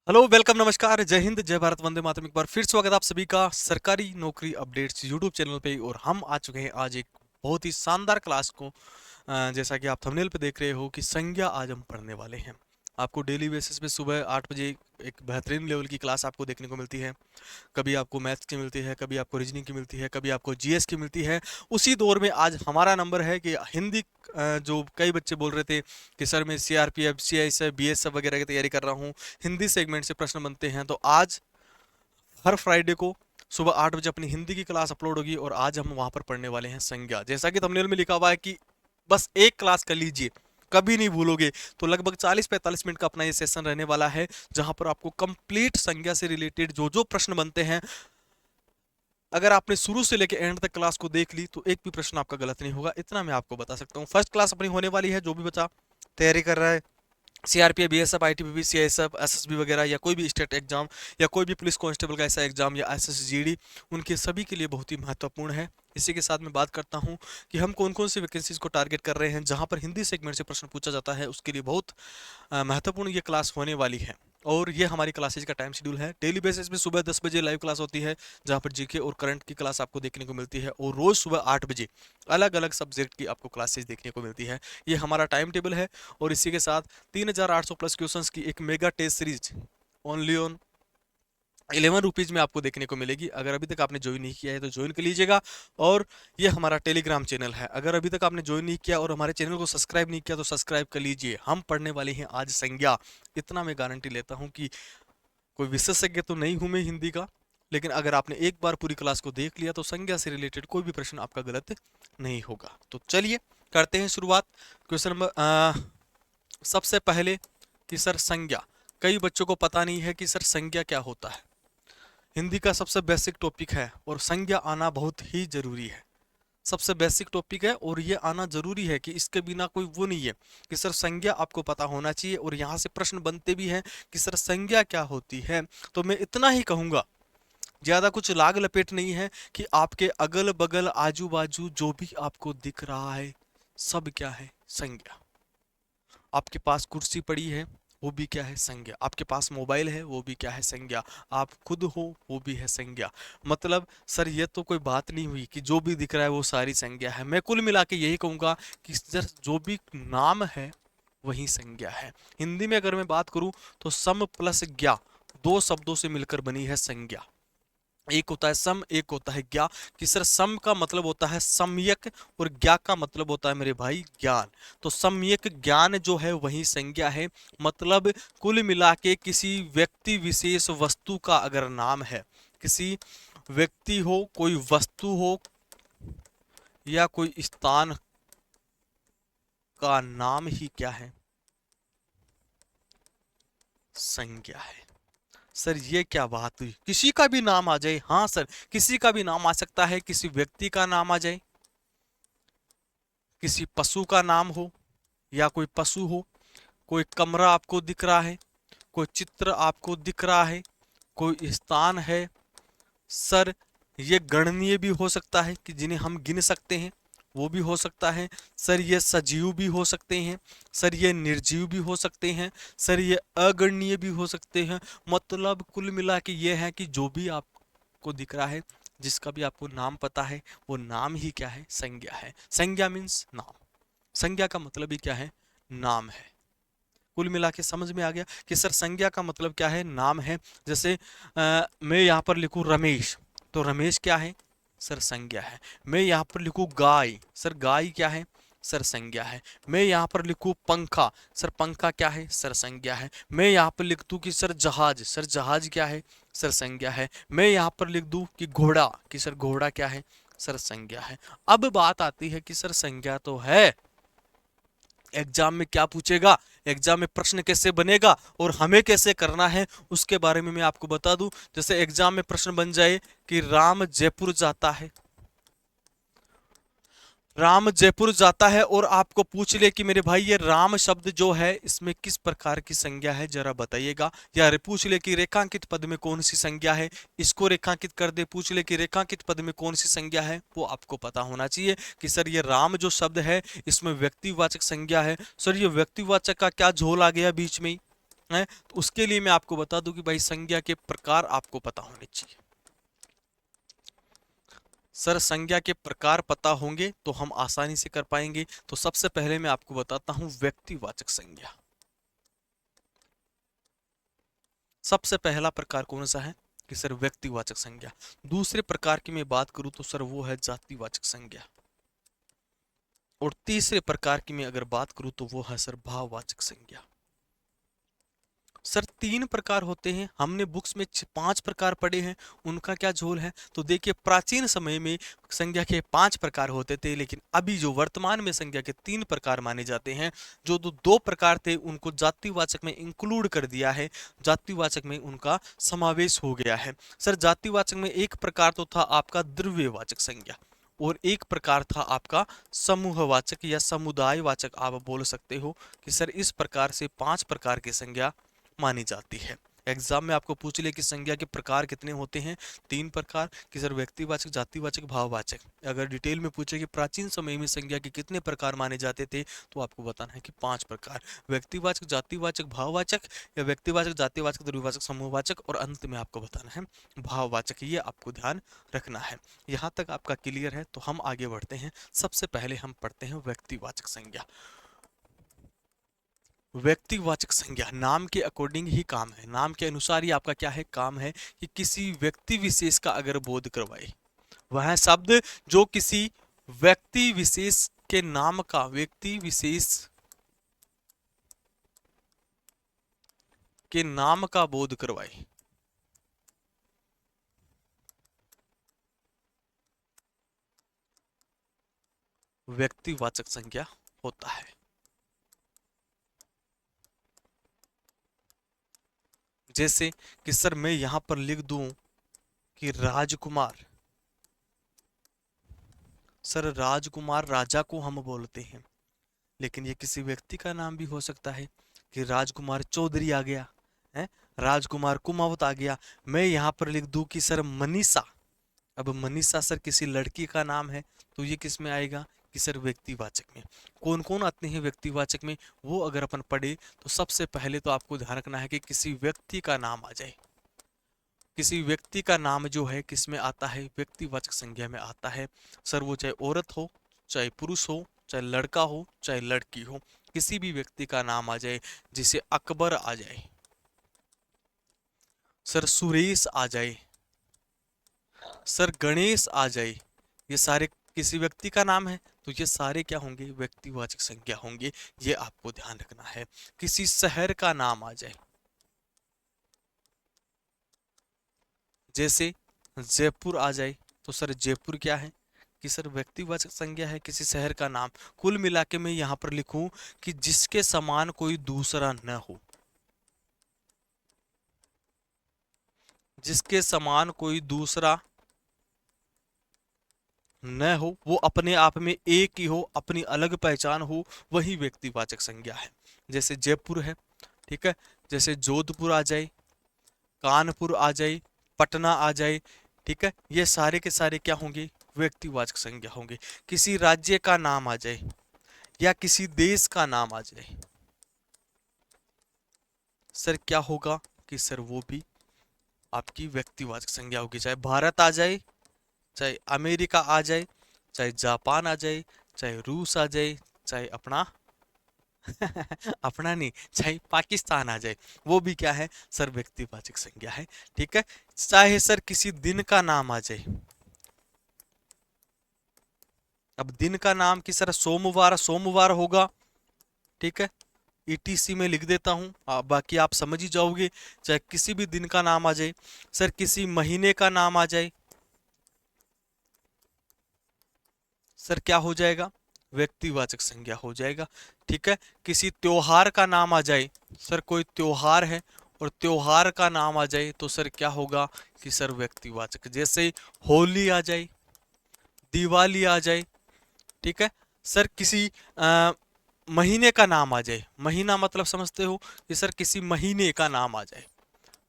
Hello, welcome, नमस्कार, जय हिंद, जय भारत, वंदे मातरम। एक बार फिर स्वागत है आप सभी का सरकारी नौकरी अपडेट्स यूट्यूब चैनल पे। और हम आ चुके हैं आज एक बहुत ही शानदार क्लास को। जैसा कि आप थंबनेल पे देख रहे हो कि संज्ञा आज हम पढ़ने वाले हैं। आपको डेली बेसिस पे सुबह 8 बजे एक बेहतरीन लेवल की क्लास आपको देखने को मिलती है। कभी आपको मैथ्स की मिलती है, कभी आपको रीजनिंग की मिलती है, कभी आपको जीएस की मिलती है। उसी दौर में आज हमारा नंबर है कि हिंदी, जो कई बच्चे बोल रहे थे कि सर मैं सीआरपीएफ, सीआईएसएफ, बीएसएफ वगैरह की तैयारी कर रहा हूँ, हिंदी सेगमेंट से प्रश्न बनते हैं। तो आज हर फ्राइडे को सुबह 8 बजे अपनी हिंदी की क्लास अपलोड होगी और आज हम वहां पर पढ़ने वाले हैं संज्ञा। जैसा कि थंबनेल में लिखा हुआ है कि बस एक क्लास कर लीजिए, कभी नहीं भूलोगे। तो लगभग 40-45 मिनट का अपना ये सेशन रहने वाला है, जहां पर आपको कंप्लीट संज्ञा से रिलेटेड जो जो प्रश्न बनते हैं, अगर आपने शुरू से लेकर एंड तक क्लास को देख ली तो एक भी प्रश्न आपका गलत नहीं होगा, इतना मैं आपको बता सकता हूँ। फर्स्ट क्लास अपनी होने वाली है। जो भी बच्चा तैयारी कर रहा है CRPF, BSF, ITBP, CISF, SSB वगैरह, या कोई भी स्टेट एग्जाम, या कोई भी पुलिस कांस्टेबल का ऐसा एग्जाम, या एसएसजीडी, उनके सभी के लिए बहुत ही महत्वपूर्ण है। इसी के साथ मैं बात करता हूं कि हम कौन कौन सी वैकेंसीज को टारगेट कर रहे हैं, जहां पर हिंदी सेगमेंट से प्रश्न पूछा जाता है। उसके लिए बहुत महत्वपूर्ण ये क्लास होने वाली है। और ये हमारी क्लासेज का टाइम शेड्यूल है। डेली बेसिस पे सुबह 10 बजे लाइव क्लास होती है, जहाँ पर जीके और करंट की क्लास आपको देखने को मिलती है। और रोज सुबह 8 बजे अलग अलग सब्जेक्ट की आपको क्लासेज देखने को मिलती है। ये हमारा टाइम टेबल है। और इसी के साथ 3800 प्लस क्वेश्चंस की एक mega test series only on 11 rupees में आपको देखने को मिलेगी। अगर अभी तक आपने ज्वाइन नहीं किया है तो ज्वाइन कर लीजिएगा। और ये हमारा टेलीग्राम चैनल है, अगर अभी तक आपने ज्वाइन नहीं किया और हमारे चैनल को सब्सक्राइब नहीं किया तो सब्सक्राइब कर लीजिए। हम पढ़ने वाले हैं आज संज्ञा। इतना मैं गारंटी लेता हूं कि कोई विशेषज्ञ तो नहीं हूं मैं हिंदी का, लेकिन अगर आपने एक बार पूरी क्लास को देख लिया तो संज्ञा से रिलेटेड कोई भी प्रश्न आपका गलत नहीं होगा। तो चलिए करते हैं शुरुआत। क्वेश्चन नंबर सबसे पहले कि सर संज्ञा, कई बच्चों को पता नहीं है कि सर संज्ञा क्या होता है। हिंदी का सबसे बेसिक टॉपिक है और संज्ञा आना बहुत ही जरूरी है। सबसे बेसिक टॉपिक है और ये आना जरूरी है कि इसके बिना कोई वो नहीं है कि सर संज्ञा आपको पता होना चाहिए। और यहाँ से प्रश्न बनते भी हैं कि सर संज्ञा क्या होती है। तो मैं इतना ही कहूंगा, ज्यादा कुछ लाग लपेट नहीं है, कि आपके अगल बगल आजू बाजू जो भी आपको दिख रहा है सब क्या है, संज्ञा। आपके पास कुर्सी पड़ी है, वो भी क्या है, संज्ञा। आपके पास मोबाइल है, वो भी क्या है, संज्ञा। आप खुद हो, वो भी है संज्ञा। मतलब सर ये तो कोई बात नहीं हुई कि जो भी दिख रहा है वो सारी संज्ञा है। मैं कुल मिला के यही कहूंगा कि सर जो भी नाम है वही संज्ञा है। हिंदी में अगर मैं बात करूं तो सम प्लस ज्ञा, दो शब्दों से मिलकर बनी है संज्ञा। एक होता है सम, एक होता है ज्ञा। कि सर सम का मतलब होता है सम्यक और ज्ञा का मतलब होता है मेरे भाई ज्ञान। तो सम्यक ज्ञान जो है वही संज्ञा है। मतलब कुल मिला के किसी व्यक्ति विशेष वस्तु का अगर नाम है, किसी व्यक्ति हो, कोई वस्तु हो, या कोई स्थान का नाम ही क्या है, संज्ञा है। सर ये क्या बात हुई, किसी का भी नाम आ जाए। हाँ सर, किसी का भी नाम आ सकता है, किसी व्यक्ति का नाम आ जाए, किसी पशु का नाम हो, या कोई पशु हो, कोई कमरा आपको दिख रहा है, कोई चित्र आपको दिख रहा है, कोई स्थान है। सर ये गणनीय भी हो सकता है कि जिन्हें हम गिन सकते हैं, वो भी हो सकता है। सर ये सजीव भी हो सकते हैं, सर ये निर्जीव भी हो सकते हैं, सर ये अगणनीय भी हो सकते हैं। मतलब कुल मिला के ये है कि जो भी आपको दिख रहा है, जिसका भी आपको नाम पता है, वो नाम ही क्या है, संज्ञा है। संज्ञा मीन्स नाम। संज्ञा का मतलब ही क्या है, नाम है। कुल मिला के समझ में आ गया कि सर संज्ञा का मतलब क्या है, नाम है। जैसे मैं यहाँ पर लिखूं रमेश, तो रमेश क्या है, सर संज्ञा है। मैं यहाँ पर लिखूं गाय, सर गाय क्या है, सर संज्ञा है। मैं यहाँ पर लिखूं पंखा, सर पंखा क्या है, सर संज्ञा है। मैं यहाँ पर लिख दूं कि सर जहाज, सर जहाज क्या है, सर संज्ञा है। मैं यहाँ पर लिख दूं कि घोड़ा, कि सर घोड़ा क्या है, सर संज्ञा है। अब बात आती है कि सर संज्ञा तो है, एग्जाम में क्या पूछेगा, एग्जाम में प्रश्न कैसे बनेगा और हमें कैसे करना है, उसके बारे में मैं आपको बता दूं। जैसे एग्जाम में प्रश्न बन जाए कि राम जयपुर जाता है, राम जयपुर जाता है, और आपको पूछ ले कि मेरे भाई ये राम शब्द जो है इसमें किस प्रकार की संज्ञा है, जरा बताइएगा। या पूछ ले कि रेखांकित पद में कौन सी संज्ञा है, इसको रेखांकित कर दे। पूछ ले कि रेखांकित पद में कौन सी संज्ञा है, वो आपको पता होना चाहिए कि सर ये राम जो शब्द है इसमें व्यक्तिवाचक संज्ञा है। सर ये व्यक्तिवाचक का क्या झोल आ गया बीच में ही, है। तो उसके लिए मैं आपको बता दूं कि भाई संज्ञा के प्रकार आपको पता होने चाहिए। सर संज्ञा के प्रकार पता होंगे तो हम आसानी से कर पाएंगे। तो सबसे पहले मैं आपको बताता हूं व्यक्तिवाचक संज्ञा। सबसे पहला प्रकार कौन सा है कि सर व्यक्तिवाचक संज्ञा। दूसरे प्रकार की मैं बात करूं तो सर वो है जातिवाचक संज्ञा। और तीसरे प्रकार की मैं अगर बात करूं तो वो है सर भाववाचक संज्ञा। सर तीन प्रकार होते हैं, हमने बुक्स में 5 प्रकार पढ़े हैं, उनका क्या झोल है। तो देखिए प्राचीन समय में संज्ञा के 5 प्रकार होते थे, लेकिन अभी जो वर्तमान में संज्ञा के 3 प्रकार माने जाते हैं। जो 2 प्रकार थे उनको जातिवाचक में इंक्लूड कर दिया है, जातिवाचक में उनका समावेश हो गया है। सर जातिवाचक में एक प्रकार तो था आपका द्रव्यवाचक संज्ञा, और एक प्रकार था आपका समूहवाचक या समुदायवाचक आप बोल सकते हो। कि सर इस प्रकार से 5 प्रकार की संज्ञा मानी जाती है। एग्जाम में आपको पूछ ले कि संज्ञा के प्रकार कितने होते हैं, 3 प्रकार। कि सर व्यक्तिवाचक, जातिवाचक, भाववाचक। अगर डिटेल में पूछे कि प्राचीन समय में संज्ञा के कितने प्रकार माने जाते थे, तो आपको बताना है कि 5 प्रकार। व्यक्तिवाचक, जातिवाचक, भाववाचक, या व्यक्तिवाचक, जातिवाचक, द्रव्यवाचक, समूहवाचक, और अंत में आपको बताना है भाववाचक। ये आपको ध्यान रखना है। यहाँ तक आपका क्लियर है तो हम आगे बढ़ते हैं। सबसे पहले हम पढ़ते हैं व्यक्तिवाचक संज्ञा। व्यक्तिवाचक संज्ञा नाम के अकॉर्डिंग ही काम है, नाम के अनुसार ही आपका क्या है, काम है। कि किसी व्यक्ति विशेष का अगर बोध करवाए, वह शब्द जो किसी व्यक्ति विशेष के नाम का, व्यक्ति विशेष के नाम का बोध करवाए, व्यक्तिवाचक संज्ञा होता है। जैसे कि सर मैं यहां पर लिख दूं कि राजकुमार। सर राजकुमार राजा को हम बोलते हैं, लेकिन ये किसी व्यक्ति का नाम भी हो सकता है। कि राजकुमार चौधरी आ गया है, राजकुमार कुमावत आ गया। मैं यहाँ पर लिख दूं कि सर मनीषा। अब मनीषा सर किसी लड़की का नाम है, तो ये किस में आएगा कि सर व्यक्तिवाचक में। कौन कौन आते हैं व्यक्तिवाचक में, वो अगर अपन पढ़े तो सबसे पहले तो आपको ध्यान रखना है कि किसी व्यक्ति का नाम आ जाए। किसी व्यक्ति का नाम जो है किस में आता है, व्यक्तिवाचक संज्ञा में आता है। सर वो चाहे औरत हो, चाहे पुरुष हो, चाहे लड़का हो, चाहे लड़की हो, किसी भी व्यक्ति का नाम आ जाए। जिसे अकबर आ जाए, सर सुरेश आ जाए, सर गणेश आ जाए, ये सारे किसी व्यक्ति का नाम है, तो ये सारे क्या होंगे, व्यक्तिवाचक संज्ञा होंगे। ये आपको ध्यान रखना है। किसी शहर का नाम आ जाए, जैसे जयपुर आ जाए, तो सर जयपुर क्या है कि सर व्यक्तिवाचक संज्ञा है, किसी शहर का नाम। कुल मिला के मैं यहाँ पर लिखूं कि जिसके समान कोई दूसरा न हो, जिसके समान कोई दूसरा न हो, वो अपने आप में एक ही हो, अपनी अलग पहचान हो, वही व्यक्तिवाचक संज्ञा है। जैसे जयपुर है, ठीक है। जैसे जोधपुर आ जाए, कानपुर आ जाए, पटना आ जाए, ठीक है। ये सारे के सारे क्या होंगे, व्यक्तिवाचक संज्ञा होंगे। किसी राज्य का नाम आ जाए या किसी देश का नाम आ जाए, सर क्या होगा कि सर वो भी आपकी व्यक्तिवाचक संज्ञा होगी। चाहे भारत आ जाए, चाहे अमेरिका आ जाए, चाहे जापान आ जाए, चाहे रूस आ जाए, चाहे अपना अपना नहीं, चाहे पाकिस्तान आ जाए, वो भी क्या है सर, व्यक्तिवाचक संज्ञा है। ठीक है। चाहे सर किसी दिन का नाम आ जाए, अब दिन का नाम की सर सोमवार, सोमवार होगा, ठीक है। ईटीसी में लिख देता हूं, बाकी आप समझ ही जाओगे। चाहे किसी भी दिन का नाम आ जाए, सर किसी महीने का नाम आ जाए, सर क्या हो जाएगा, व्यक्तिवाचक संज्ञा हो जाएगा। ठीक है। किसी त्योहार का नाम आ जाए, सर कोई त्योहार है और त्योहार का नाम आ जाए, तो सर क्या होगा कि सर व्यक्तिवाचक। जैसे होली आ जाए, दिवाली आ जाए, ठीक है। सर किसी महीने का नाम आ जाए, महीना मतलब समझते हो कि सर किसी महीने का नाम आ जाए,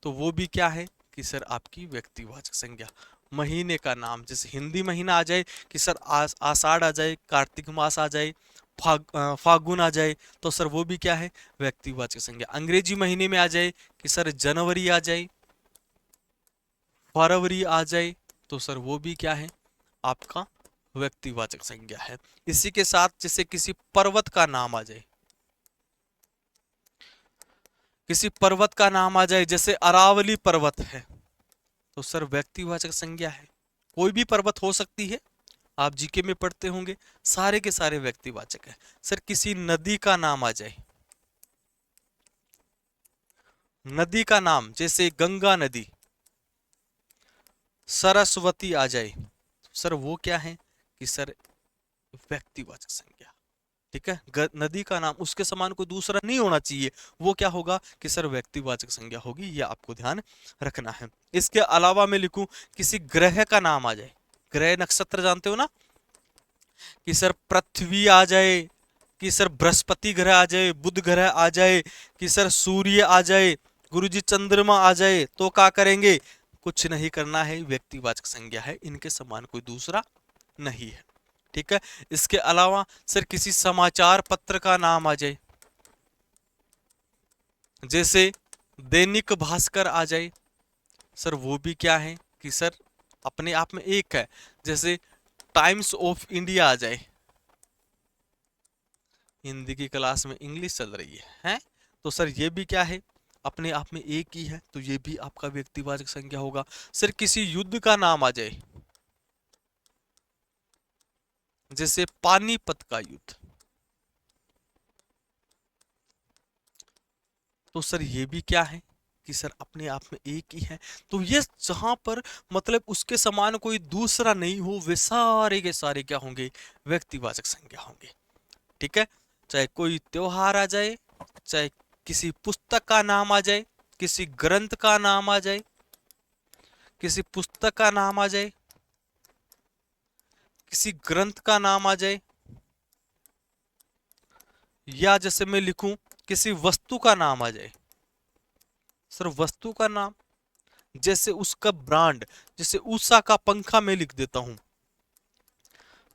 तो वो भी क्या है कि सर आपकी व्यक्तिवाचक संज्ञा। महीने का नाम, जैसे हिंदी महीना आ जाए कि सर आषाढ़ आ जाए, कार्तिक मास आ जाए, फागुन आ जाए तो सर वो भी क्या है, व्यक्तिवाचक संज्ञा। अंग्रेजी महीने में आ जाए कि सर जनवरी आ जाए, फरवरी आ जाए तो सर वो भी क्या है, आपका व्यक्तिवाचक संज्ञा है। इसी के साथ जैसे किसी पर्वत का नाम आ जाए, किसी पर्वत का नाम आ जाए, जैसे अरावली पर्वत है तो सर व्यक्तिवाचक संज्ञा है। कोई भी पर्वत हो सकती है, आप जीके में पढ़ते होंगे, सारे के सारे व्यक्तिवाचक है। सर किसी नदी का नाम आ जाए, नदी का नाम जैसे गंगा नदी, सरस्वती आ जाए, सर वो क्या है कि सर व्यक्तिवाचक संज्ञा। ठीक है, नदी का नाम उसके समान कोई दूसरा नहीं होना चाहिए, वो क्या होगा कि सर व्यक्तिवाचक संज्ञा होगी, ये आपको ध्यान रखना है। इसके अलावा मैं लिखूं किसी ग्रह का नाम आ जाए, ग्रह नक्षत्र जानते हो ना, कि सर पृथ्वी आ जाए, कि सर बृहस्पति ग्रह आ जाए, बुध ग्रह आ जाए, कि सर सूर्य आ जाए, गुरुजी चंद्रमा आ जाए, तो क्या करेंगे, कुछ नहीं करना है, व्यक्तिवाचक संज्ञा है, इनके समान कोई दूसरा नहीं है। ठीक है, इसके अलावा सर किसी समाचार पत्र का नाम आ जाए, जैसे दैनिक भास्कर आ जाए, सर वो भी क्या है कि सर अपने आप में एक है। जैसे टाइम्स ऑफ इंडिया आ जाए, हिंदी की क्लास में इंग्लिश चल रही है तो सर ये भी क्या है, अपने आप में एक ही है, तो ये भी आपका व्यक्तिवाचक संज्ञा होगा। सर किसी युद्ध का नाम आ जाए, जैसे पानीपत का युद्ध, तो सर ये भी क्या है कि सर अपने आप में एक ही है। तो ये जहां पर मतलब उसके समान कोई दूसरा नहीं हो, वे सारे के सारे क्या होंगे, व्यक्तिवाचक संज्ञा होंगे। ठीक है, चाहे कोई त्योहार आ जाए, चाहे किसी पुस्तक का नाम आ जाए, किसी ग्रंथ का नाम आ जाए, किसी पुस्तक का नाम आ जाए, किसी ग्रंथ का नाम आ जाए, या जैसे मैं लिखूं किसी वस्तु का नाम आ जाए, सर वस्तु का नाम जैसे उसका ब्रांड, जैसे उषा का पंखा मैं लिख देता हूं,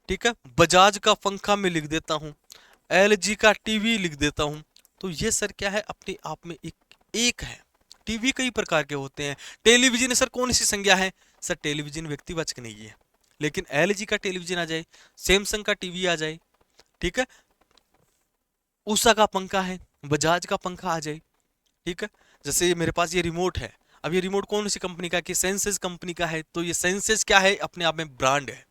ठीक है, बजाज का पंखा मैं लिख देता हूं, एलजी का टीवी लिख देता हूं, तो ये सर क्या है, अपने आप में एक है। टीवी कई प्रकार के होते हैं, टेलीविजन सर कौन सी संज्ञा है, सर टेलीविजन व्यक्तिवाचक नहीं है, लेकिन एलजी का टेलीविजन आ जाए, सैमसंग का टीवी आ जाए, ठीक है, उषा का पंखा है, बजाज का पंखा आ जाए, ठीक है, जैसे ये मेरे पास ये रिमोट है, अब ये रिमोट कौन सी कंपनी का, कि सेंसेस कंपनी का है, तो ये सेंसेस क्या है, अपने आप में ब्रांड है,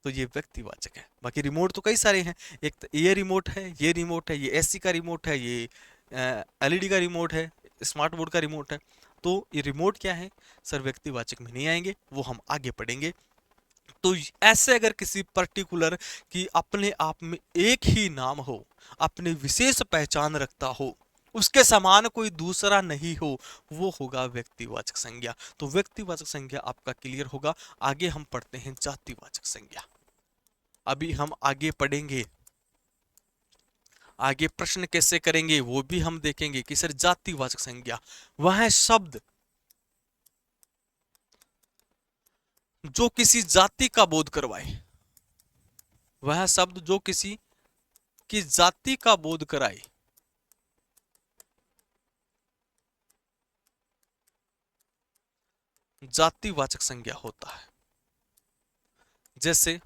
तो ये व्यक्तिवाचक है। बाकी रिमोट तो कई सारे हैं, एक तो ये रिमोट है, ये रिमोट है, ये एसी का रिमोट है, ये एलईडी का रिमोट है, स्मार्ट बोर्ड का रिमोट है, तो ये रिमोट क्या है, सर व्यक्तिवाचक में नहीं आएंगे, वो हम आगे पढ़ेंगे। तो ऐसे अगर किसी पर्टिकुलर की अपने आप में एक ही नाम हो, अपने विशेष पहचान रखता हो, उसके समान कोई दूसरा नहीं हो, वो होगा व्यक्तिवाचक संज्ञा। तो व्यक्तिवाचक संज्ञा आपका क्लियर होगा। आगे हम पढ़ते हैं जातिवाचक संज्ञा। अभी हम आगे पढ़ेंगे, आगे प्रश्न कैसे करेंगे वो भी हम देखेंगे कि सर जातिवाचक संज्ञा वह शब्द जो किसी जाति का बोध करवाए, वह शब्द जो किसी की जाति का बोध कराए, जातिवाचक संज्ञा होता है। जैसे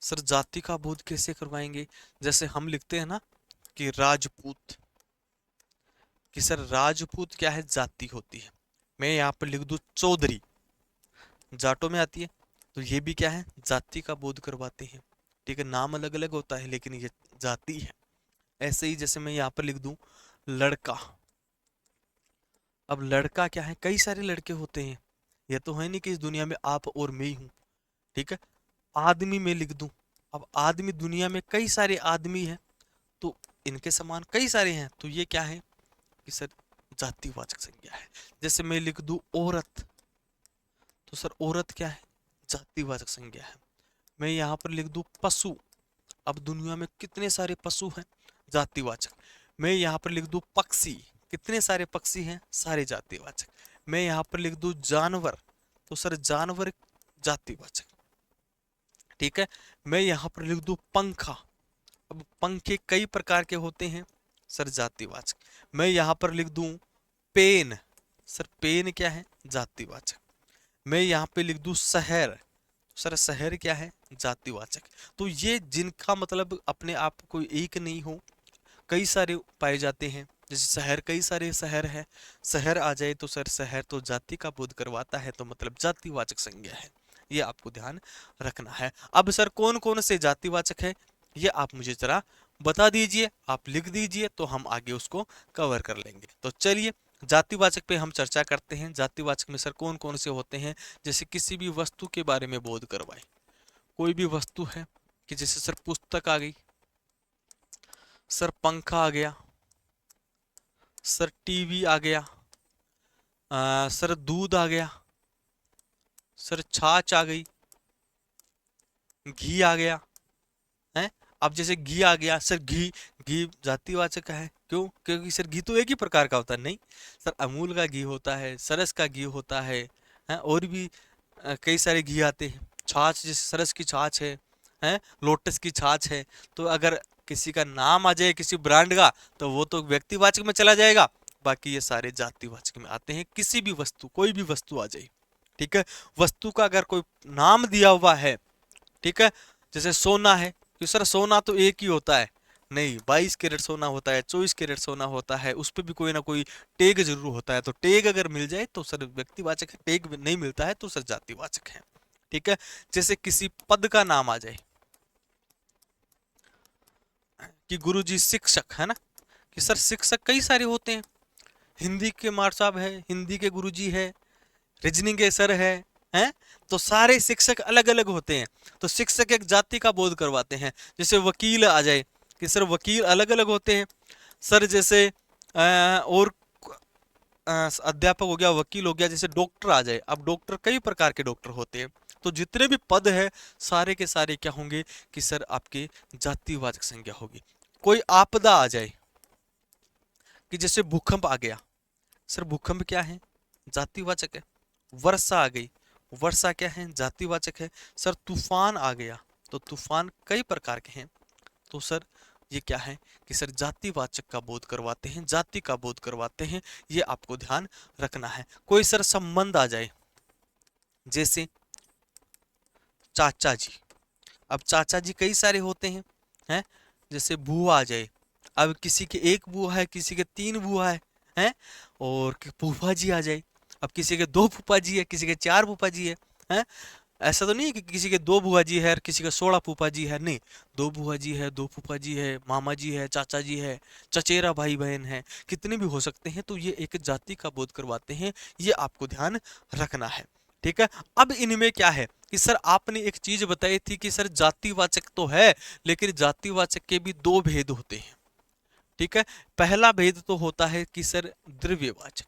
सर जाति का बोध कैसे करवाएंगे, जैसे हम लिखते हैं ना कि राजपूत, कि सर राजपूत क्या है, जाति होती है। मैं यहाँ पर लिख दूं चौधरी, जाटों में आती है, तो ये भी क्या है, जाति का बोध करवाते हैं। ठीक है, नाम अलग अलग होता है लेकिन ये जाति है। ऐसे ही जैसे मैं यहाँ पर लिख दूं लड़का, अब लड़का क्या है, कई सारे लड़के होते हैं, ये तो है नहीं कि इस दुनिया में आप और मैं ही हूं। ठीक है, आदमी में लिख दूं, अब आदमी दुनिया में कई सारे आदमी हैं, तो इनके समान कई सारे हैं, तो ये क्या है कि सर जातिवाचक संज्ञा है। जैसे मैं लिख दूं औरत, तो सर औरत क्या है, जातिवाचक संज्ञा है। मैं यहाँ पर लिख दूं पशु, अब दुनिया में कितने सारे पशु हैं, जातिवाचक। मैं यहाँ पर लिख दूं पक्षी, कितने सारे पक्षी हैं, सारे जातिवाचक। मैं यहाँ पर लिख दूं जानवर, तो सर जानवर जातिवाचक। ठीक है। मैं यहाँ पर लिख दूं पंखा। अब पंखे कई प्रकार के होते हैं सर, जातिवाचक। मैं यहाँ पर लिख दूं पेन। सर पेन क्या है? जातिवाचक। मैं यहाँ पे लिख दूं शहर। सर शहर क्या है? जातिवाचक। तो ये जिनका मतलब अपने आप कोई एक नहीं हो, कई सारे पाए जाते हैं। जैसे शहर, कई सारे शहर है, शहर आ जाए तो सर शहर तो जाति का बोध करवाता है, तो मतलब जातिवाचक संज्ञा है। ये आपको ध्यान रखना है। अब सर कौन कौन से जातिवाचक है ये आप मुझे जरा बता दीजिए, आप लिख दीजिए, तो हम आगे उसको कवर कर लेंगे। तो चलिए जातिवाचक पे हम चर्चा करते हैं। जातिवाचक में सर कौन कौन से होते हैं? जैसे किसी भी वस्तु के बारे में बोध करवाए, कोई भी वस्तु है कि जैसे सर पुस्तक आ गई, सर पंखा आ गया, सर टीवी आ गया, सर दूध आ गया, सर छाछ आ गई, घी आ गया है। अब जैसे घी आ गया, सर घी, घी जातिवाचक है, क्यों? क्योंकि सर घी तो एक ही प्रकार का होता है। नहीं सर, अमूल का घी होता है, सरस का घी होता है और भी कई सारे घी आते हैं। छाछ, जैसे सरस की छाछ है, लोटस की छाछ है। तो अगर किसी का नाम आ जाए किसी ब्रांड का, तो वो तो व्यक्तिवाचक में चला जाएगा, बाकी ये सारे जातिवाचक में आते हैं। किसी भी वस्तु, कोई भी वस्तु आ जाए, ठीक है। वस्तु का अगर कोई नाम दिया हुआ है, ठीक है, जैसे सोना है, कि सर सोना तो एक ही होता है। नहीं, 22 कैरेट सोना होता है, 24 कैरेट सोना होता है, उस पर भी कोई ना कोई टैग जरूर होता है। तो टैग अगर मिल जाए तो सर व्यक्तिवाचक है, टैग नहीं मिलता है तो सर जातिवाचक है, ठीक है। जैसे किसी पद का नाम आ जाए कि गुरुजी शिक्षक है ना, कि सर शिक्षक कई सारे होते हैं। हिंदी के मार साहब है, हिंदी के गुरुजी है, रीजनिंग के सर है, तो सारे शिक्षक अलग अलग होते हैं। तो शिक्षक एक जाति का बोध करवाते हैं। जैसे वकील आ जाए कि सर वकील अलग अलग होते हैं सर। जैसे और अध्यापक हो गया, वकील हो गया। जैसे डॉक्टर आ जाए, अब डॉक्टर कई प्रकार के डॉक्टर होते हैं। तो जितने भी पद है सारे के सारे क्या होंगे कि सर आपके जातिवाचक संज्ञा होगी। कोई आपदा आ जाए कि जैसे भूकंप आ गया, सर भूकंप क्या है? जातिवाचक है। वर्षा आ गई, वर्षा क्या है? जातिवाचक है। सर तूफान आ गया, तो तूफान कई प्रकार के हैं, तो सर ये क्या है कि सर जातिवाचक का बोध करवाते हैं, जाति का बोध करवाते हैं। ये आपको ध्यान रखना है। कोई सर संबंध आ जाए, जैसे चाचा जी। अब चाचा जी कई सारे होते हैं। जैसे बुआ आ जाए, अब किसी के एक बुआ है, किसी के 3 बुआ है। और फूफा जी आ जाए, अब किसी के 2 फूफा जी है, किसी के 4 फूफा जी है। ऐसा तो नहीं है कि किसी के 2 बुआ जी है और किसी का 16 फूफा जी है। नहीं, 2 बुआ जी है, 2 फूफा जी है, मामा जी है, चाचा जी है, चचेरा भाई बहन है, कितने भी हो सकते हैं। तो ये एक जाति का बोध करवाते हैं, ये आपको ध्यान रखना है, ठीक है। अब इनमें क्या है कि सर आपने एक चीज बताई थी कि सर जातिवाचक तो है, लेकिन जातिवाचक के भी 2 भेद होते हैं, ठीक है। पहला भेद तो होता है कि सर द्रव्यवाचक।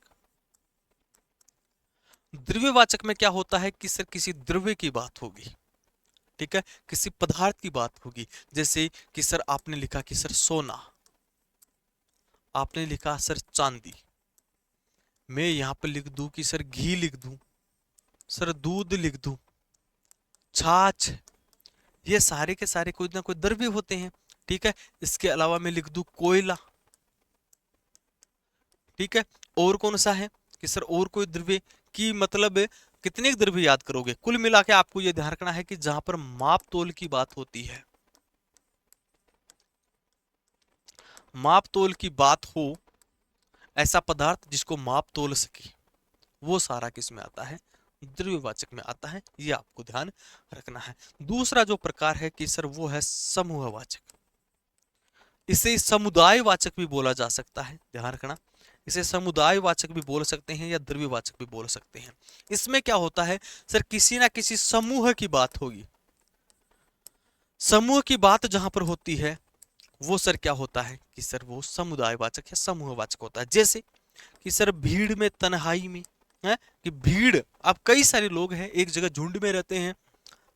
द्रव्यवाचक में क्या होता है कि सर किसी द्रव्य की बात होगी, ठीक है, किसी पदार्थ की बात होगी। जैसे कि सर आपने लिखा कि सर सोना, आपने लिखा सर चांदी। मैं यहां पर लिख दूं कि सर घी लिख दूं, सर दूध लिख दूं, छाछ, ये सारे के सारे कोई ना कोई द्रव्य होते हैं, ठीक है। इसके अलावा मैं लिख दूं कोयला, ठीक है। और कौन सा है कि सर और कोई द्रव्य की मतलब कितने द्रव्य याद करोगे? कुल मिला के आपको यह ध्यान रखना है कि जहां पर माप तोल की बात होती है, माप तोल की बात हो, ऐसा पदार्थ जिसको माप तोल सके, वो सारा किस में आता है? द्रव्यवाचक में आता है। ये आपको ध्यान रखना है। दूसरा जो प्रकार है कि सर वो है समूहवाचक। इसे समुदायवाचक भी बोला जा सकता है, ध्यान रखना। इसे समुदायवाचक भी बोल सकते हैं या द्रव्यवाचक भी बोल सकते हैं। इसमें क्या होता है सर, किसी ना किसी समूह की बात होगी। समूह की बात जहां पर होती है वो सर क्या होता है कि सर वो समुदायवाचक या समूहवाचक होता है। जैसे कि सर भीड़ में, तन्हाई में, है कि भीड़, अब कई सारे लोग हैं एक जगह झुंड में रहते हैं,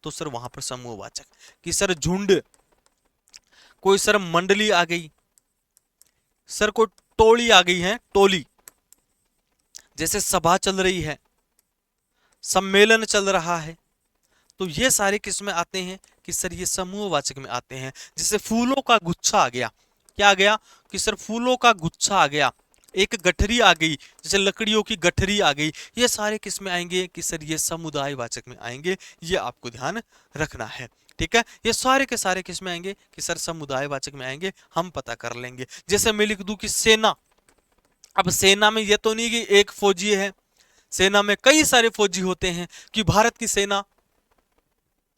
तो सर वहां पर समूहवाचक। कि सर झुंड, कोई सर मंडली आ गई, सर कोई टोली आ गई है, टोली। जैसे सभा चल रही है, सम्मेलन चल रहा है, तो ये सारे किस में आते हैं कि सर ये समूहवाचक में आते हैं। जैसे फूलों का गुच्छा आ गया, क्या आ गया कि सर फूलों का गुच्छा आ गया, एक गठरी आ गई, जैसे लकड़ियों की गठरी आ गई, ये सारे किस में आएंगे कि सर ये समुदायवाचक में आएंगे। ये आपको ध्यान रखना है, ठीक है। ये सारे के सारे किस में आएंगे कि सर समुदायवाचक में आएंगे, हम पता कर लेंगे। जैसे मैं लिख दूं कि सेना, अब सेना में ये तो नहीं कि एक फौजी है, सेना में कई सारे फौजी होते हैं, कि भारत की सेना,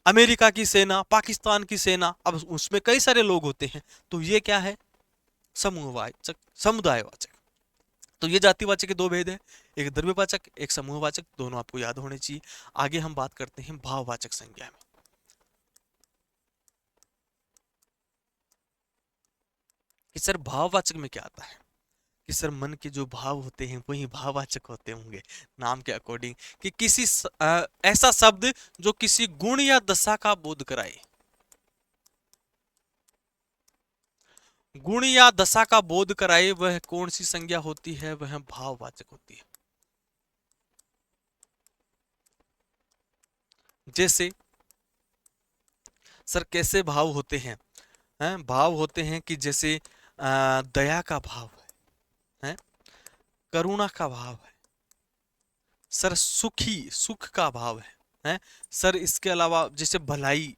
अमेरिका की सेना, पाकिस्तान की सेना, अब उसमें कई सारे लोग होते हैं, तो ये क्या है समूहवाचक, समुदायवाचक। तो ये जातिवाचक के दो भेद है, एक द्रव्यवाचक, एक समूहवाचक, दोनों आपको याद होने चाहिए। आगे हम बात करते हैं भाववाचक संज्ञा में। कि सर भाववाचक में क्या आता है कि सर मन के जो भाव होते हैं वही भाववाचक होते होंगे नाम के अकॉर्डिंग, कि किसी ऐसा शब्द जो किसी गुण या दशा का बोध कराए, गुण या दशा का बोध कराए, वह कौन सी संज्ञा होती है, वह भाववाचक होती है। जैसे सर कैसे भाव होते हैं, भाव होते हैं कि जैसे दया का भाव है, करुणा का भाव है, सर सुखी, सुख का भाव है, सर इसके अलावा जैसे भलाई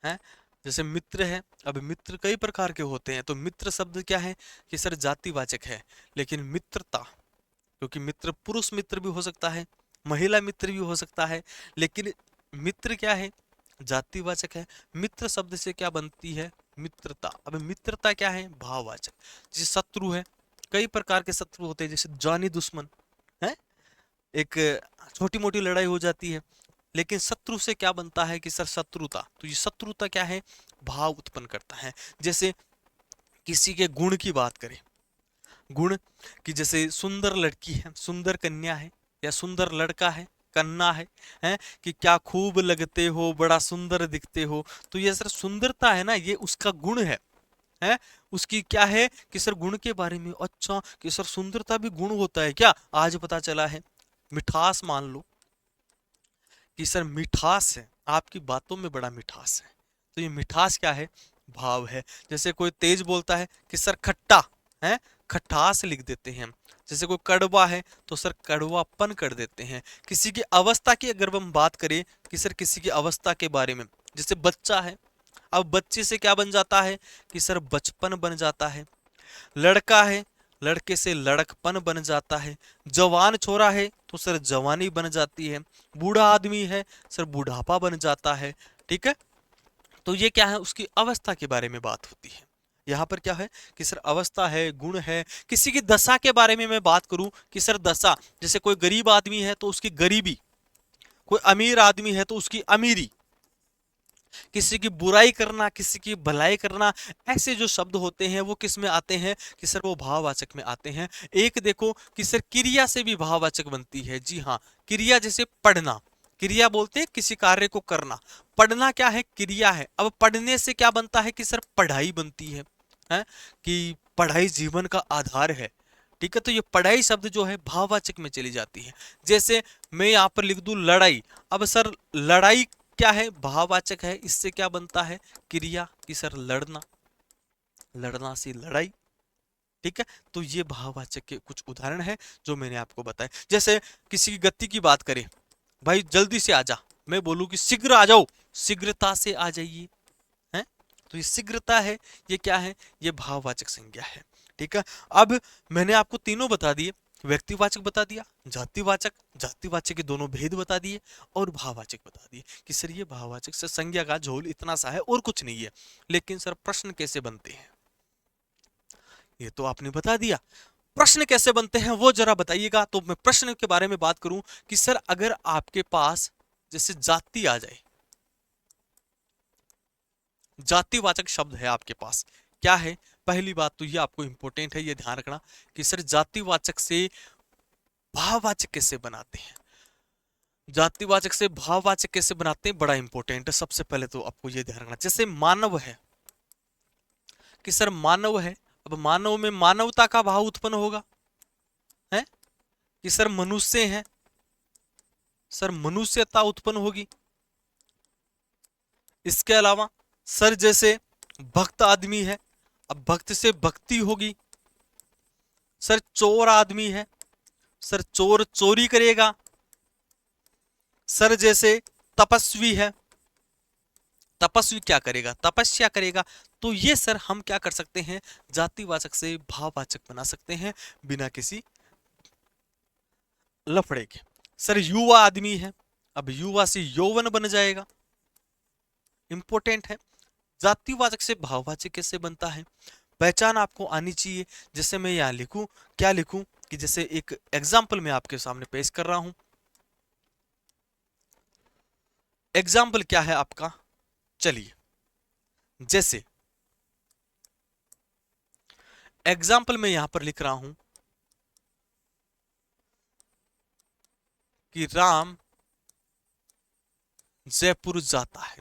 है, जैसे मित्र है। अब मित्र कई प्रकार के होते हैं, तो मित्र शब्द क्या है कि सर जातिवाचक है, लेकिन मित्रता, क्योंकि मित्र पुरुष मित्र भी हो सकता है, महिला मित्र भी हो सकता है, लेकिन मित्र क्या है जातिवाचक है। मित्र शब्द से क्या बनती है मित्रता, अब मित्रता क्या है भाववाचक। जैसे शत्रु है, कई प्रकार के शत्रु होते हैं, जैसे जानी दुश्मन है, एक छोटी मोटी लड़ाई हो जाती है, लेकिन शत्रु से क्या बनता है कि सर शत्रुता, तो ये शत्रुता क्या है भाव उत्पन्न करता है। जैसे किसी के गुण की बात करें, गुण कि जैसे सुंदर लड़की है, सुंदर कन्या है, या सुंदर लड़का है, कन्या है, कि क्या खूब लगते हो, बड़ा सुंदर दिखते हो, तो ये सर सुंदरता है ना, ये उसका गुण है, उसकी क्या है कि सर गुण के बारे में, अच्छा कि सर सुंदरता भी गुण होता है क्या, आज पता चला है। मिठास मान लो कि सर मिठास है, आपकी बातों में बड़ा मिठास है, तो ये मिठास क्या है भाव है। जैसे कोई तेज बोलता है कि सर खट्टा है, खट्टास लिख देते हैं। जैसे कोई कड़वा है तो सर कड़वापन कर देते हैं। किसी की अवस्था की अगर हम बात करें कि सर किसी की अवस्था के बारे में, जैसे बच्चा है, अब बच्चे से क्या बन जाता है कि सर बचपन बन जाता है। लड़का है, लड़के से लड़कपन बन जाता है। जवान छोरा है तो सर जवानी बन जाती है। बूढ़ा आदमी है सर बुढ़ापा बन जाता है, ठीक है। तो ये क्या है उसकी अवस्था के बारे में बात होती है। यहाँ पर क्या है कि सर अवस्था है, गुण है। किसी की दशा के बारे में मैं बात करूं कि सर दशा, जैसे कोई गरीब आदमी है तो उसकी गरीबी, कोई अमीर आदमी है तो उसकी अमीरी, किसी की बुराई करना, किसी की भलाई करना, ऐसे जो शब्द होते हैं वो किस में आते हैं कि सर वो भाववाचक में आते हैं। एक देखो कि सर क्रिया से भी भाववाचक बनती है। जी हाँ, क्रिया जैसे पढ़ना, क्रिया बोलते हैं किसी कार्य को करना। पढ़ना क्या है क्रिया है। अब पढ़ने से क्या बनता है कि सर पढ़ाई बनती है कि पढ़ाई जीवन का आधार है, ठीक है। तो ये पढ़ाई शब्द जो है भाववाचक में चली जाती है। जैसे मैं यहाँ पर लिख दूं लड़ाई, अब सर लड़ाई क्या है भाववाचक है, इससे क्या बनता है क्रिया कि सर लड़ना, लड़ना से लड़ाई, ठीक है। तो ये भाववाचक के कुछ उदाहरण है जो मैंने आपको बताए। जैसे किसी की गति की बात करें, भाई जल्दी से आ जा, मैं बोलूं कि शीघ्र आ जाओ, शीघ्रता से आ जाइए, है। तो ये शीघ्रता है, ये क्या है ये भाववाचक संज्ञा है, ठीक है। अब मैंने आपको तीनों बता दिए, व्यक्तिवाचक बता दिया, जातिवाचक, जातिवाचक के दोनों भेद बता दिए, और भाववाचक बता दिए कि सर ये भाववाचक से संज्ञा का झोल इतना सा है और कुछ नहीं है। लेकिन सर प्रश्न कैसे बनते हैं ये तो आपने बता दिया, प्रश्न कैसे बनते हैं वो जरा बताइएगा। तो मैं प्रश्न के बारे में बात करूं कि सर अगर आपके पास जैसे जाति आ जाए, जातिवाचक शब्द है आपके पास, क्या है पहली बात तो ये आपको इंपॉर्टेंट है, ये ध्यान रखना कि सर जातिवाचक से भाववाचक कैसे बनाते हैं, जातिवाचक से भाववाचक कैसे बनाते हैं, बड़ा इंपॉर्टेंट है। सबसे पहले तो आपको ये ध्यान रखना, जैसे मानव है कि सर मानव है, अब मानव में मानवता का भाव उत्पन्न होगा, है कि सर मनुष्य है, सर मनुष्यता उत्पन्न होगी, इसके अलावा सर जैसे भक्त आदमी है, अब भक्त से भक्ति होगी। सर चोर आदमी है, सर चोर चोरी करेगा। सर जैसे तपस्वी है, तपस्वी क्या करेगा, तपस्या करेगा। तो ये सर हम क्या कर सकते हैं, जातिवाचक से भाववाचक बना सकते हैं बिना किसी लफड़े के। सर युवा आदमी है, अब युवा से यौवन बन जाएगा, इंपॉर्टेंट है। जातिवाचक से भाववाचक कैसे बनता है, पहचान आपको आनी चाहिए। जैसे मैं यहां लिखूं, क्या लिखूं कि जैसे एक एग्जाम्पल मैं आपके सामने पेश कर रहा हूं। एग्जाम्पल क्या है आपका, चलिए जैसे एग्जाम्पल में यहां पर लिख रहा हूं कि राम जयपुर जाता है।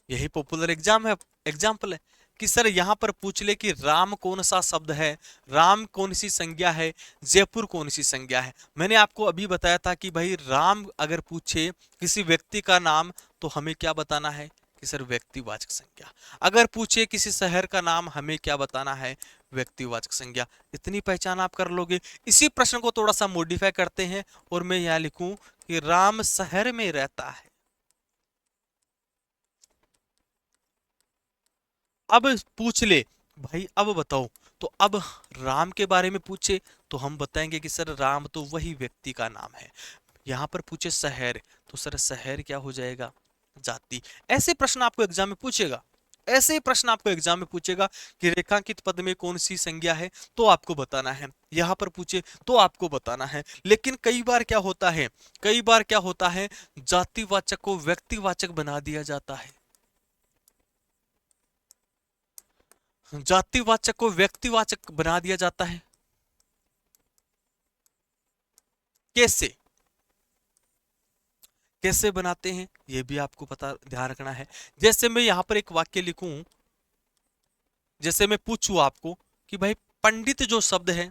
यही पॉपुलर एग्जाम्पल है कि सर यहां पर पूछ ले कि राम कौन सा शब्द है, राम कौन सी संज्ञा है, जयपुर कौन सी संज्ञा है। मैंने आपको अभी बताया था कि भाई राम अगर पूछे किसी व्यक्ति का नाम तो हमें क्या बताना है कि सर व्यक्तिवाचक संज्ञा। अगर पूछे किसी शहर का नाम हमें क्या बताना है, व्यक्तिवाचक संज्ञा। इतनी पहचान आप कर लोगे। इसी प्रश्न को थोड़ा सा मॉडिफाई करते हैं और मैं यहां लिखूं कि राम शहर में रहता है। अब पूछ ले भाई, अब बताओ, तो अब राम के बारे में पूछे तो हम बताएंगे कि सर राम तो वही व्यक्ति का नाम है। यहां पर पूछे शहर तो सर शहर क्या हो जाएगा, जाति। ऐसे प्रश्न आपको एग्जाम में पूछेगा, ऐसे ही प्रश्न आपको एग्जाम में पूछेगा कि रेखांकित पद में कौन सी संज्ञा है तो आपको बताना है। यहां पर पूछे तो आपको बताना है। लेकिन कई बार क्या होता है, कई बार क्या होता है, जातिवाचक को व्यक्तिवाचक बना दिया जाता है, जातिवाचक को व्यक्तिवाचक बना दिया जाता है। कैसे, कैसे बनाते हैं यह भी आपको पता ध्यान रखना है। जैसे मैं यहां पर एक वाक्य लिखूं, जैसे मैं पूछूं आपको कि भाई पंडित जो शब्द है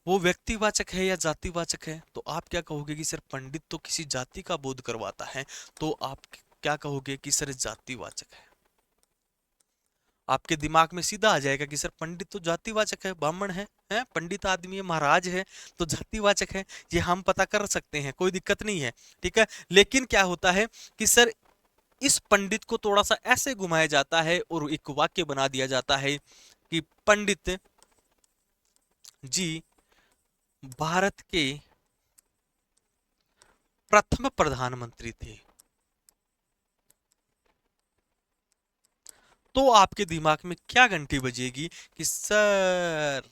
वो व्यक्तिवाचक है या जातिवाचक है, तो आप क्या कहोगे कि सर पंडित तो किसी जाति का बोध करवाता है, तो आप क्या कहोगे कि सर जातिवाचक है। आपके दिमाग में सीधा आ जाएगा कि सर पंडित तो जातिवाचक है, ब्राह्मण है पंडित आदमी है, महाराज है तो जातिवाचक है। ये हम पता कर सकते हैं, कोई दिक्कत नहीं है, ठीक है। लेकिन क्या होता है कि सर इस पंडित को थोड़ा सा ऐसे घुमाया जाता है और एक वाक्य बना दिया जाता है कि पंडित जी भारत के प्रथम प्रधानमंत्री थे। तो आपके दिमाग में क्या घंटी बजेगी कि सर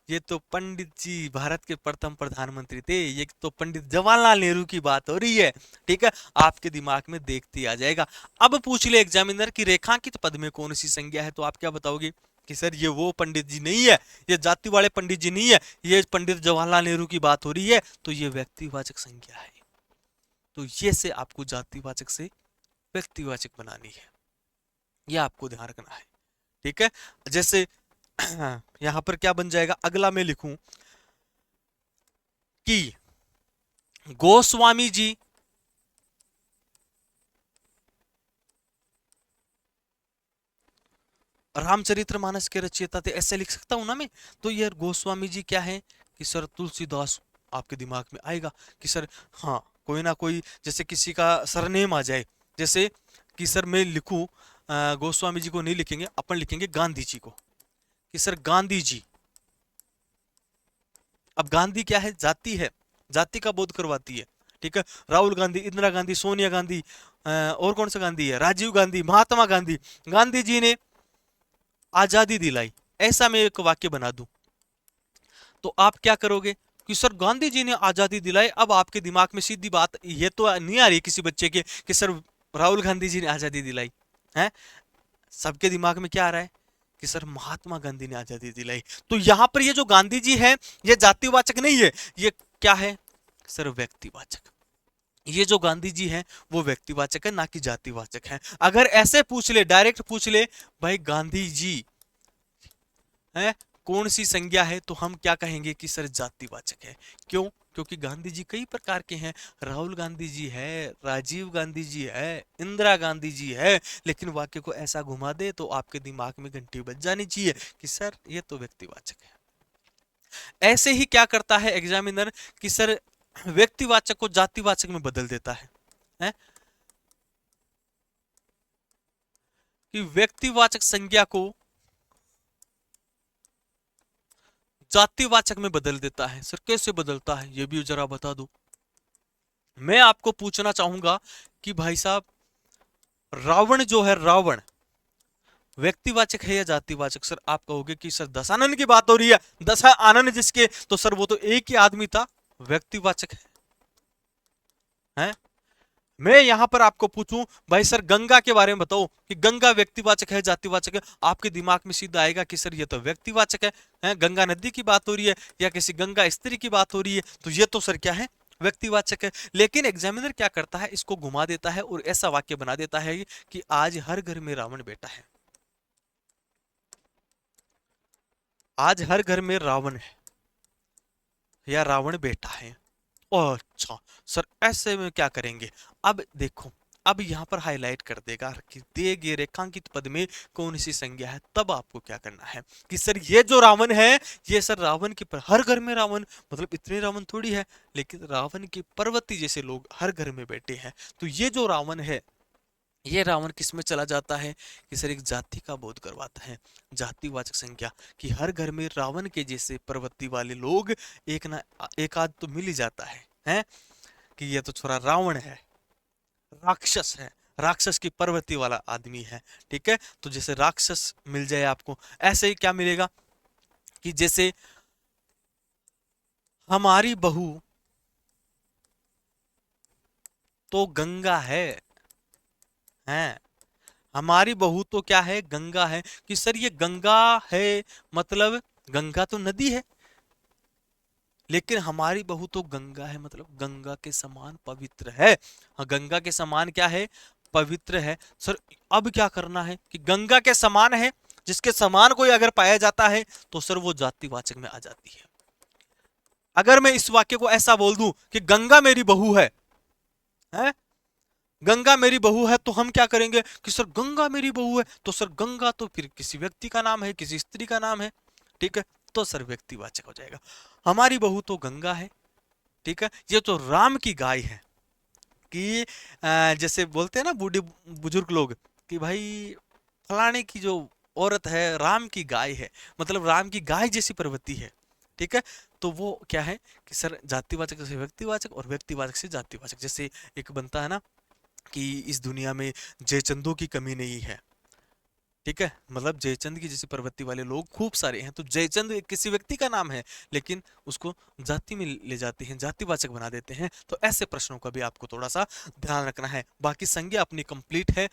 ये तो पंडित जी भारत के प्रथम प्रधानमंत्री थे, ये तो पंडित जवाहरलाल नेहरू की बात हो रही है, ठीक है। आपके दिमाग में देखते आ जाएगा। अब पूछ ले एग्जामिनर की रेखांकित पद में कौन सी संज्ञा है, तो आप क्या बताओगे कि सर ये वो पंडित जी नहीं है, ये जाति वाले पंडित जी नहीं है, ये पंडित जवाहरलाल नेहरू की बात हो रही है, तो ये व्यक्तिवाचक संज्ञा है। तो ये से आपको जातिवाचक से व्यक्तिवाचक बनानी है, ये आपको ध्यान रखना है, ठीक है। जैसे यहां पर क्या बन जाएगा, अगला मैं लिखूं कि गोस्वामी जी रामचरितमानस के रचयिता थे, ऐसे लिख सकता हूं ना मैं। तो ये गोस्वामी जी क्या है कि सर तुलसीदास आपके दिमाग में आएगा कि सर हाँ कोई ना कोई, जैसे किसी का सरनेम आ जाए, जैसे कि सर मैं लिखूं गोस्वामी जी को नहीं लिखेंगे, अपन लिखेंगे गांधी जी को, कि सर गांधी जी। अब गांधी क्या है, जाति है, जाति का बोध करवाती है, ठीक है। राहुल गांधी, इंदिरा गांधी, सोनिया गांधी, और कौन सा गांधी है, राजीव गांधी, महात्मा गांधी। गांधी जी ने आजादी दिलाई, ऐसा मैं एक वाक्य बना दूं तो आप क्या करोगे कि सर गांधी जी ने आजादी दिलाई। अब आपके दिमाग में सीधी बात ये तो नहीं आ रही किसी बच्चे के कि सर राहुल गांधी जी ने आजादी दिलाई है, सबके दिमाग में क्या आ रहा है कि सर महात्मा गांधी ने आजादी दिलाई। तो यहां पर ये जो गांधी जी है ये जातिवाचक नहीं है, ये क्या है सर व्यक्तिवाचक। ये जो गांधी जी हैं वो व्यक्तिवाचक है ना कि जातिवाचक है। अगर ऐसे पूछ ले, डायरेक्ट पूछ ले भाई गांधी जी है कौन सी संज्ञा है, तो हम क्या कहेंगे कि सर जातिवाचक है। क्यों, क्योंकि गांधी जी कई प्रकार के हैं। राहुल गांधी जी है, राजीव गांधी जी है, इंदिरा गांधी जी है, लेकिन वाक्य को ऐसा घुमा दे तो आपके दिमाग में घंटी बज जानी चाहिए कि सर ये तो व्यक्तिवाचक है। ऐसे ही क्या करता है एग्जामिनर कि सर व्यक्तिवाचक को जातिवाचक में बदल देता है? कि व्यक्तिवाचक संज्ञा को जातिवाचक में बदल देता है। सर कैसे बदलता है ये भी जरा बता दो। मैं आपको पूछना चाहूंगा कि भाई साहब रावण जो है, रावण व्यक्तिवाचक है या जातिवाचक? सर आप कहोगे कि सर दशानन की बात हो रही है, दशा आनंद जिसके, तो सर वो तो एक ही आदमी था, व्यक्तिवाचक है? मैं यहां पर आपको पूछूं भाई सर गंगा के बारे में बताओ कि गंगा व्यक्तिवाचक है जातिवाचक है? आपके दिमाग में सीधा आएगा कि सर ये तो व्यक्तिवाचक है? गंगा नदी की बात हो रही है या किसी गंगा स्त्री की बात हो रही है, तो ये तो सर क्या है, व्यक्तिवाचक है। लेकिन एग्जामिनर क्या करता है, इसको घुमा देता है और ऐसा वाक्य बना देता है कि आज हर घर में रावण बेटा है। आज हर घर में रावण है या रावण बेटा है। अच्छा सर ऐसे में क्या करेंगे? अब देखो, अब यहां पर हाईलाइट कर देगा कि दिए गए रेखांकित पद में कौन सी संज्ञा है। तब आपको क्या करना है कि सर ये जो रावण है, ये सर रावण के हर घर में रावण, मतलब इतने रावण थोड़ी है, लेकिन रावण के पर्वती जैसे लोग हर घर में बैठे हैं। तो ये जो रावण है, ये रावण किस में चला जाता है कि सर एक जाति का बोध करवाता है, जातिवाचक संज्ञा, कि हर घर में रावण के जैसे प्रवृत्ति वाले लोग एक ना एक आध तो मिल ही जाता है कि ये तो छोरा रावण है, राक्षस है, राक्षस की प्रवृत्ति वाला आदमी है। ठीक है, तो जैसे राक्षस मिल जाए आपको, ऐसे ही क्या मिलेगा कि जैसे हमारी बहू तो गंगा है, हमारी बहू तो क्या है, गंगा है। कि सर ये गंगा है मतलब गंगा तो नदी है, लेकिन हमारी बहू तो गंगा है मतलब गंगा के समान पवित्र है। हाँ, गंगा के समान क्या है, पवित्र है। सर अब क्या करना है कि गंगा के समान है, जिसके समान कोई अगर पाया जाता है तो सर वो जातिवाचक में आ जाती है। अगर मैं इस वाक्य को ऐसा बोल दूं कि गंगा मेरी बहू है? गंगा मेरी बहू है, तो हम क्या करेंगे कि सर गंगा मेरी बहू है, तो सर गंगा तो फिर किसी व्यक्ति का नाम है, किसी स्त्री का नाम है। ठीक है, तो सर व्यक्तिवाचक हो जाएगा। हमारी बहू तो गंगा है। ठीक है, ये तो राम की गाय है कि जैसे बोलते हैं ना बूढ़े बुजुर्ग लोग कि भाई फलाने की जो औरत है राम की गाय है, मतलब राम की गाय जैसी प्रवृत्ति है। ठीक है, तो वो क्या है कि सर जातिवाचक से व्यक्तिवाचक और व्यक्तिवाचक से जातिवाचक। जैसे एक बनता है ना कि इस दुनिया में जयचंदों की कमी नहीं है। ठीक है, मतलब जयचंद की जैसी प्रवृत्ति वाले लोग खूब सारे हैं, तो जयचंद एक किसी व्यक्ति का नाम है, लेकिन उसको जाति में ले जाते हैं, जातिवाचक बना देते हैं। तो ऐसे प्रश्नों का भी आपको थोड़ा सा ध्यान रखना है। बाकी संज्ञा अपनी कंप्लीट है।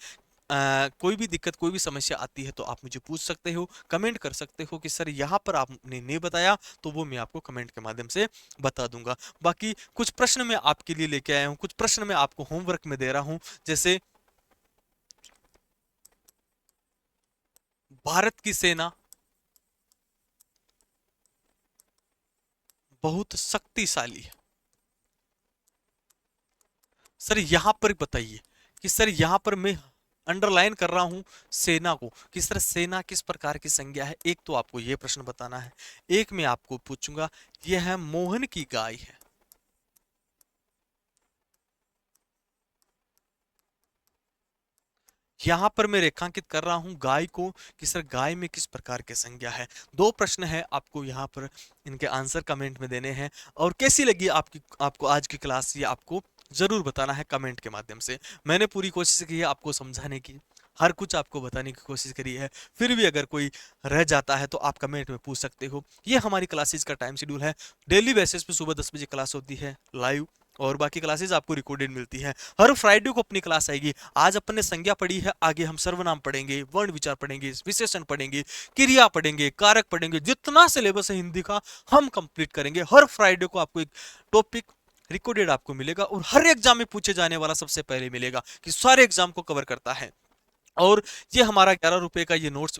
कोई भी दिक्कत, कोई भी समस्या आती है तो आप मुझे पूछ सकते हो, कमेंट कर सकते हो कि सर यहाँ पर आपने नहीं बताया, तो वो मैं आपको कमेंट के माध्यम से बता दूंगा। बाकी कुछ प्रश्न मैं आपके लिए लेके आया हूँ, कुछ प्रश्न मैं आपको होमवर्क में दे रहा हूँ। जैसे भारत की सेना बहुत शक्तिशाली है। सर यहां पर बताइए कि सर यहां पर मैं अंडरलाइन कर रहा हूं सेना को, कि सर सेना किस प्रकार की संज्ञा है। एक तो आपको यह प्रश्न बताना है, एक मैं आपको पूछूंगा यह है मोहन की गाय है। यहां पर मैं रेखांकित कर रहा हूं गाय को कि सर गाय में किस प्रकार की संज्ञा है। दो प्रश्न है आपको यहां पर, इनके आंसर कमेंट में देने हैं। और कैसी लगी आपको आज की क्लास, ये आपको जरूर बताना है कमेंट के माध्यम से। मैंने पूरी कोशिश की है आपको समझाने की, हर कुछ आपको बताने की कोशिश करी है। फिर भी अगर कोई रह जाता है तो आप कमेंट में पूछ सकते हो। ये हमारी क्लासेज का टाइम शेड्यूल है। डेली बेसिस पे सुबह 10 बजे क्लास होती है लाइव, और बाकी क्लासेज आपको रिकॉर्डेड मिलती है। हर फ्राइडे को अपनी क्लास आएगी। आज अपन ने संज्ञा पढ़ी है, आगे हम सर्वनाम पढ़ेंगे, वर्ण विचार पढ़ेंगे, विशेषण पढ़ेंगे, क्रिया पढ़ेंगे, कारक पढ़ेंगे। जितना सिलेबस है हिंदी का हम कंप्लीट करेंगे। हर फ्राइडे को आपको एक टॉपिक रिकॉर्डेड आपको मिलेगा, और हर एग्जाम में पूछे जाने वाला सबसे पहले मिलेगा, कि सारे एग्जाम को कवर करता है। और ये हमारा 11 रुपए का ये नोट्स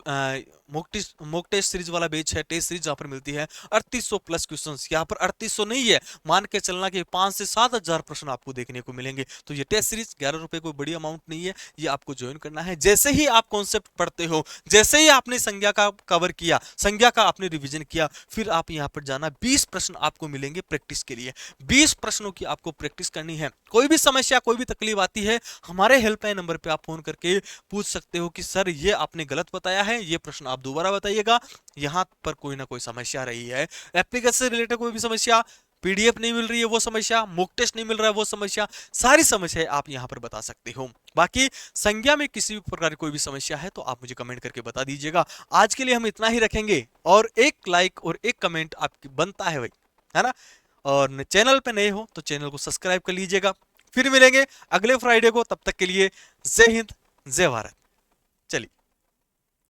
मॉक टेस्ट सीरीज वाला बैच है, टेस्ट सीरीज जहाँ पर मिलती है 3800 प्लस क्वेश्चंस। यहाँ पर 3800 नहीं है, मान के चलना कि 5 से 7 हजार प्रश्न आपको देखने को मिलेंगे। तो ये टेस्ट सीरीज 11 रुपए कोई बड़ी अमाउंट नहीं है, ये आपको ज्वाइन करना है। जैसे ही आप कॉन्सेप्ट पढ़ते हो, जैसे ही आपने संज्ञा का कवर किया, संज्ञा का आपने रिविजन किया, फिर आप यहाँ पर जाना, 20 प्रश्न आपको मिलेंगे प्रैक्टिस के लिए। 20 प्रश्नों की आपको प्रैक्टिस करनी है। कोई भी समस्या, कोई भी तकलीफ आती है, हमारे हेल्पलाइन नंबर पे आप फोन करके पूछ सकते हो कि सर ये आपने गलत बताया है, ये प्रश्न आप दोबारा बताइएगा, यहां पर कोई ना कोई समस्या रही है। एप्लीकेशन से रिलेटेड कोई भी समस्या, पीडीएफ नहीं मिल रही है वो समस्या, मॉक टेस्ट नहीं मिल रहा है वो समस्या, सारी समस्याएं आप यहां पर बता सकते हो। बाकी संज्ञा में किसी भी प्रकार की कोई भी समस्या है तो आप मुझे कमेंट करके बता दीजिएगा। आज के लिए हम इतना ही रखेंगे, और एक लाइक और एक कमेंट आपकी बनता है भाई, है ना। और चैनल पे नए हो तो चैनल को सब्सक्राइब कर लीजिएगा। फिर मिलेंगे अगले फ्राइडे को, तब तक के लिए जय हिंद, जय भारत।